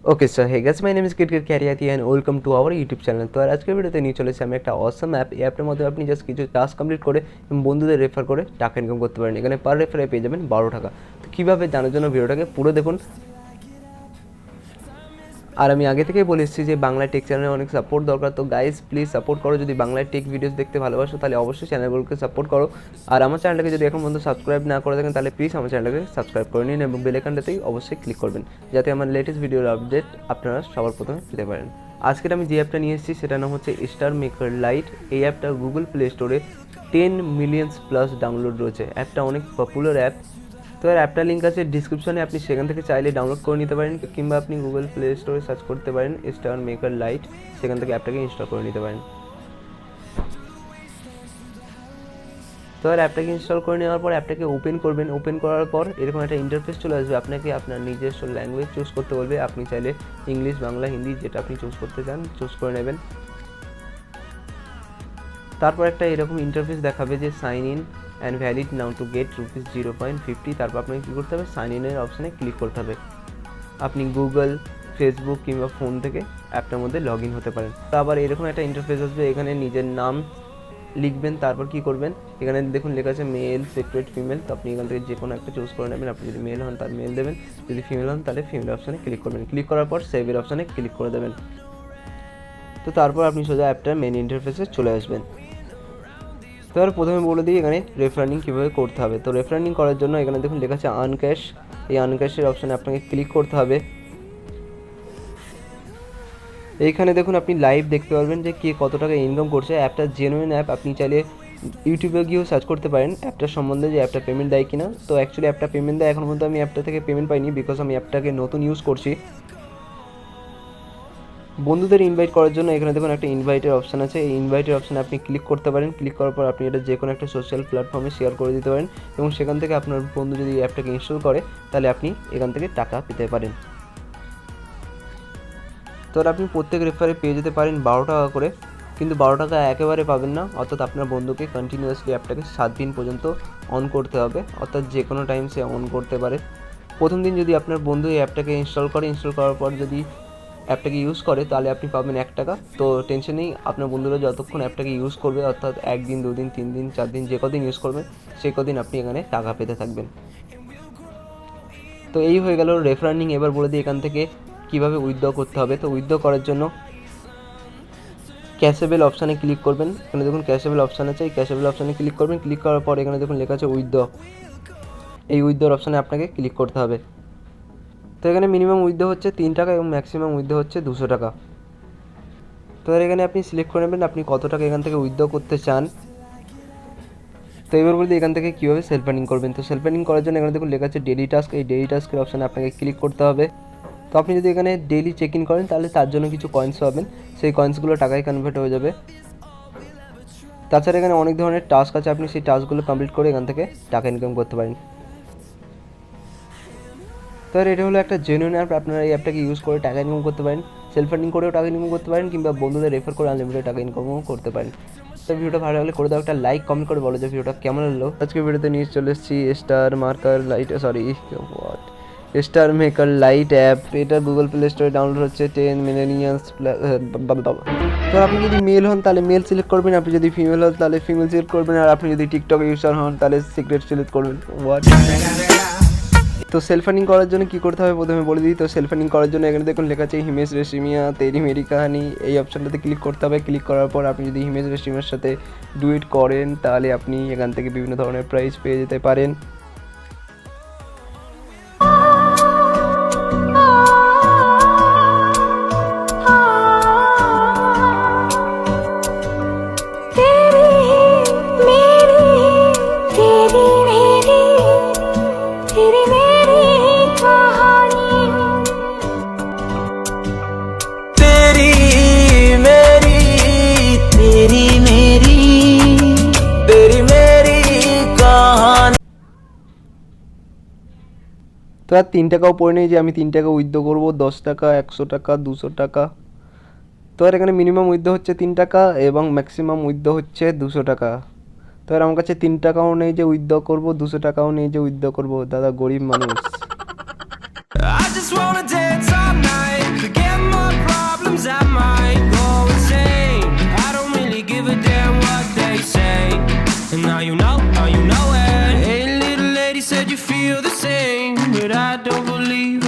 Okay sir hey guys my name is KitKat कैरियाती and welcome to our YouTube channel. तो आज के ভিডিওতে নিয়ে চলেছি আমি একটা অসম অ্যাপ। এই অ্যাপের মধ্যে আপনি জাস্ট কিছু টাস্ক কমপ্লিট করে বন্ধুদের রেফার করে টাকা ইনকাম করতে পারেন। এখানে পার রেফারে পেয়ে যাবেন 12 টাকা। তো কীভাবে জানার জন্য ভিডিওটাকে পুরো দেখুন। আর আমি আগে থেকেই বলে এসেছি যে বাংলা টেক চ্যানেলে অনেক সাপোর্ট দরকার। তো গাইস প্লিজ সাপোর্ট করো, যদি বাংলা টেক ভিডিওস দেখতে ভালোবাসো তাহলে অবশ্যই চ্যানেলগুলোকে সাপোর্ট করো। আর আমার চ্যানেলটাকে যদি এখন পর্যন্ত সাবস্ক্রাইব না করে থাকেন তাহলে প্লিজ আমার চ্যানেলটাকে সাবস্ক্রাইব করে নিন এবং বেল আইকনটাতেই অবশ্যই ক্লিক করবেন যাতে আমার লেটেস্ট ভিডিওর আপডেট আপনারা সবার প্রথমে পেতে পারেন। আজকের আমি যে অ্যাপটা নিয়ে এসেছি সেটার নাম হচ্ছে StarMaker Lite। এই অ্যাপটা গুগল প্লে স্টোরে 10 মিলিয়ন প্লাস ডাউনলোড রয়েছে। অ্যাপটা অনেক পপুলার অ্যাপ। তো এর অ্যাপটার লিঙ্ক আছে ডিসক্রিপশনে, আপনি সেখান থেকে চাইলে ডাউনলোড করে নিতে পারেন কিংবা আপনি গুগল প্লে স্টোরে সার্চ করতে পারেন StarMaker Lite, সেখান থেকে অ্যাপটাকে ইনস্টল করে নিতে পারেন। তো আর অ্যাপটাকে ইনস্টল করে নেওয়ার পর অ্যাপটাকে ওপেন করবেন। ওপেন করার পর এরকম একটা ইন্টারফেস চলে আসবে। আপনাকে আপনার নিজস্ব ল্যাঙ্গুয়েজ চুজ করতে বলবে। আপনি চাইলে ইংলিশ, বাংলা, হিন্দি যেটা আপনি চুজ করতে চান চুজ করে নেবেন। তারপর একটা এরকম ইন্টারফেস দেখাবে যে sign in and valid now to get ₹0.50। তারপর আপনাকে কী করতে হবে, সাইন ইনের অপশানে ক্লিক করতে হবে। আপনি গুগল, ফেসবুক কিংবা ফোন থেকে অ্যাপটার মধ্যে লগ ইন হতে পারেন। তো আবার এরকম একটা ইন্টারফেস আসবে, এখানে নিজের নাম লিখবেন। তারপর কী করবেন, এখানে দেখুন লেখা আছে মেল, সিক্রেট, ফিমেল। তো আপনি এখান থেকে যে কোনো একটা চুজ করে নেবেন। আপনি যদি মেল হন তার মেল দেবেন, যদি ফিমেল হন তাহলে ফিমেল অপশানে ক্লিক করবেন। ক্লিক করার পর সেভের অপশানে ক্লিক করে দেবেন। তো তারপর আপনি সোজা অ্যাপটার মেন ইন্টারফেসে চলে আসবেন। তো এবার প্রথমে বলে দিই এখানে রেফারিং কীভাবে করতে হবে। তো রেফারিং করার জন্য এখানে দেখুন লেখা আছে আনক্যাশ। এই আনক্যাশের অপশানে আপনাকে ক্লিক করতে হবে। এইখানে দেখুন আপনি লাইভ দেখতে পারবেন যে কে কত টাকা ইনকাম করছে। অ্যাপটা জেনুইন অ্যাপ। আপনি চাইলে ইউটিউবে গিয়েও সার্চ করতে পারেন অ্যাপটার সম্বন্ধে যে অ্যাপটা পেমেন্ট দেয় কিনা। তো অ্যাকচুয়ালি অ্যাপটা পেমেন্ট দেয়, এখন পর্যন্ত আমি অ্যাপটা থেকে পেমেন্ট পাইনি বিকজ আমি অ্যাপটাকে নতুন ইউজ করছি। বন্ধুদের ইনভাইট করার জন্য এখানে দেখুন একটা ইনভাইটের অপশান আছে। এই ইনভাইটের অপশানে আপনি ক্লিক করতে পারেন। ক্লিক করার পর আপনি এটা যে কোনো একটা সোশ্যাল প্ল্যাটফর্মে শেয়ার করে দিতে পারেন এবং সেখান থেকে আপনার বন্ধু যদি এই অ্যাপটাকে ইনস্টল করে তাহলে আপনি এখান থেকে টাকা পেতে পারেন। তো আপনি প্রত্যেক রেফারে পেয়ে যেতে পারেন 12 টাকা করে, কিন্তু 12 টাকা একেবারে পাবেন না। অর্থাৎ আপনার বন্ধুকে কন্টিনিউয়াসলি অ্যাপটাকে 7 দিন পর্যন্ত অন করতে হবে, অর্থাৎ যে কোনো টাইম সে অন করতে পারে। প্রথম দিন যদি আপনার বন্ধু এই অ্যাপটাকে ইনস্টল করার পর যদি অ্যাপটাকে ইউজ করে তাহলে আপনি পাবেন 1 টাকা। তো টেনশন নেই, আপনার বন্ধুরা যতক্ষণ অ্যাপটাকে ইউজ করবে অর্থাৎ 1 দিন, 2 দিন, 3 দিন, 4 দিন, যে কদিন ইউজ করবেন সেই কদিন আপনি এখানে টাকা পেতে থাকবেন। তো এই হয়ে গেল রেফারিং। এবার বলে দিই এখান থেকে কীভাবে উইথড্র করতে হবে। তো উইথড্র করার জন্য ক্যাশেবল অপশানে ক্লিক করবেন। এখানে দেখুন ক্যাশেবল অপশান আছে, এই ক্যাশেবল অপশানে ক্লিক করবেন। ক্লিক করার পর এখানে দেখুন লেখা আছে উইথড্র। এই উইথড্রর অপশানে আপনাকে ক্লিক করতে হবে। তো এখানে মিনিমাম উইথড্র হচ্ছে 3 টাকা এবং ম্যাক্সিমাম উইথড্র হচ্ছে 200 টাকা। তো এখানে আপনি সিলেক্ট করে নেবেন আপনি কত টাকা এখান থেকে উইথড্র করতে চান। তো এবার বলতে এখান থেকে কীভাবে সেলফ আর্নিং করবেন। তো সেলফ আর্নিং করার জন্য এখানে দেখুন লেখা আছে ডেইলি টাস্ক। এই ডেইলি টাস্কের অপশানে আপনাকে ক্লিক করতে হবে। তো আপনি যদি এখানে ডেইলি চেক ইন করেন তাহলে তার জন্য কিছু কয়েন্স পাবেন, সেই কয়েন্সগুলো টাকায় কনভার্ট হয়ে যাবে। তাছাড়া এখানে অনেক ধরনের টাস্ক আছে, আপনি সেই টাস্কগুলো কমপ্লিট করে এখান থেকে টাকা ইনকাম করতে পারেন। তো এটা হলো একটা জেনুইন অ্যাপ। আপনারা এই অ্যাপটাকে ইউজ করে টাকা ইনকাম করতে পারেন, সেলফ আর্নিং করেও টাকা ইনকাম করতে পারেন কিংবা বন্ধুদের রেফার করে আনলিমিটেড টাকা ইনকামও করতে পারেন। তো ভিডিওটা ভালো লাগলে করে দাও একটা লাইক, কমেন্ট করে বলো যে ভিডিওটা কেমন লাগলো। আজকে ভিডিওতে নিয়ে চলে এসেছি StarMaker Lite অ্যাপ। এটা গুগল প্লে স্টোরে ডাউনলোড হচ্ছে 10 মিলিয়ন প্লাস। তো আপনি যদি মেল হন তাহলে মেল সিলেক্ট করবেন, আপনি যদি ফিমেল হন তাহলে ফিমেল সিলেক্ট করবেন, আর আপনি যদি টিকটক ইউজার হন তাহলে সিক্রেট সিলেক্ট করবেন। তো সেলফ আর্নিং করার জন্য কী করতে হবে প্রথমে বলে দিই। তো সেলফ আর্নিং করার জন্য এখানে দেখুন লেখা আছে হিমেশ রেশমিয়া তেরি মেরি কাহানি। এই অপশানটাতে ক্লিক করতে হবে। ক্লিক করার পর আপনি যদি হিমেশ রেশমিয়ার সাথে ডুয়েট করেন তাহলে আপনি এখান থেকে বিভিন্ন ধরনের প্রাইজ পেয়ে যেতে পারেন। তো আর 3 টাকাও পড়ে নেই যে আমি 3 টাকা উইথড্র করবো, 10 টাকা, 100 টাকা, 200 টাকা। তো আর এখানে মিনিমাম উইথড্র হচ্ছে 3 টাকা এবং ম্যাক্সিমাম উইথড্র হচ্ছে 200 টাকা। তো আর আমার কাছে 3 টাকাও নেই যে উইথড্র করবো, 200 টাকাও নেই যে উইথড্র করবো। দাদা গরিব মানুষ। out, are you nowhere? Hey little lady, said you feel the same, but I don't believe